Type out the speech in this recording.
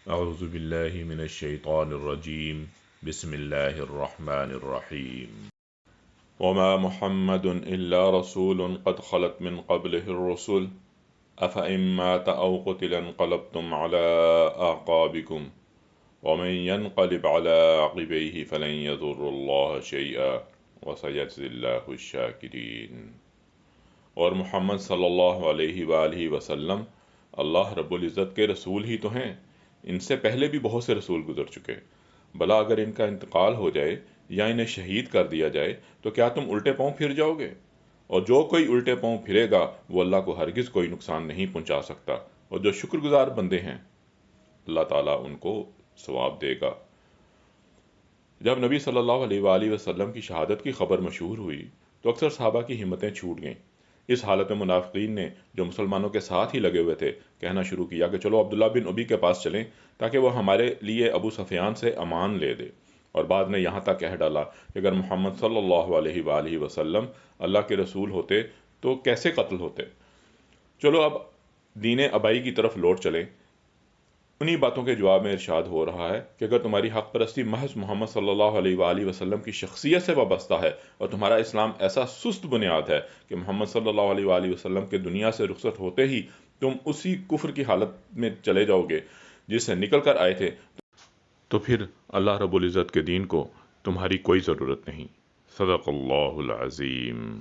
اعوذ باللہ من الشیطان الرجیم بسم اللہ الرحمن الرحیم وما محمد الا رسول قد خلت من قبله الرسل افإن مات او قتل انقلبتم على اعقابكم ومن ينقلب على عقبيه فلن يضر الله شيئا وسيجزي الله الشاكرين۔ اور محمد صلی اللہ علیہ وآلہ وسلم اللہ رب العزت کے رسول ہی تو ہیں، ان سے پہلے بھی بہت سے رسول گزر چکے، بھلا اگر ان کا انتقال ہو جائے یا انہیں شہید کر دیا جائے تو کیا تم الٹے پاؤں پھر جاؤ گے؟ اور جو کوئی الٹے پاؤں پھرے گا وہ اللہ کو ہرگز کوئی نقصان نہیں پہنچا سکتا، اور جو شکر گزار بندے ہیں اللہ تعالیٰ ان کو ثواب دے گا۔ جب نبی صلی اللہ علیہ وآلہ وسلم کی شہادت کی خبر مشہور ہوئی تو اکثر صحابہ کی ہمتیں چھوٹ گئیں۔ اس حالت میں منافقین نے جو مسلمانوں کے ساتھ ہی لگے ہوئے تھے کہنا شروع کیا کہ چلو عبداللہ بن ابی کے پاس چلیں تاکہ وہ ہمارے لیے ابو سفیان سے امان لے دے، اور بعد میں یہاں تک کہہ ڈالا کہ اگر محمد صلی اللہ علیہ وآلہ وسلم اللہ کے رسول ہوتے تو کیسے قتل ہوتے؟ چلو اب دین آبائی کی طرف لوٹ چلیں۔ انہی باتوں کے جواب میں ارشاد ہو رہا ہے کہ اگر تمہاری حق پرستی محض محمد صلی اللہ علیہ وآلہ وسلم کی شخصیت سے وابستہ ہے اور تمہارا اسلام ایسا سست بنیاد ہے کہ محمد صلی اللہ علیہ وآلہ وسلم کے دنیا سے رخصت ہوتے ہی تم اسی کفر کی حالت میں چلے جاؤ گے جس سے نکل کر آئے تھے، تو پھر اللہ رب العزت کے دین کو تمہاری کوئی ضرورت نہیں۔ صدق اللہ العظیم۔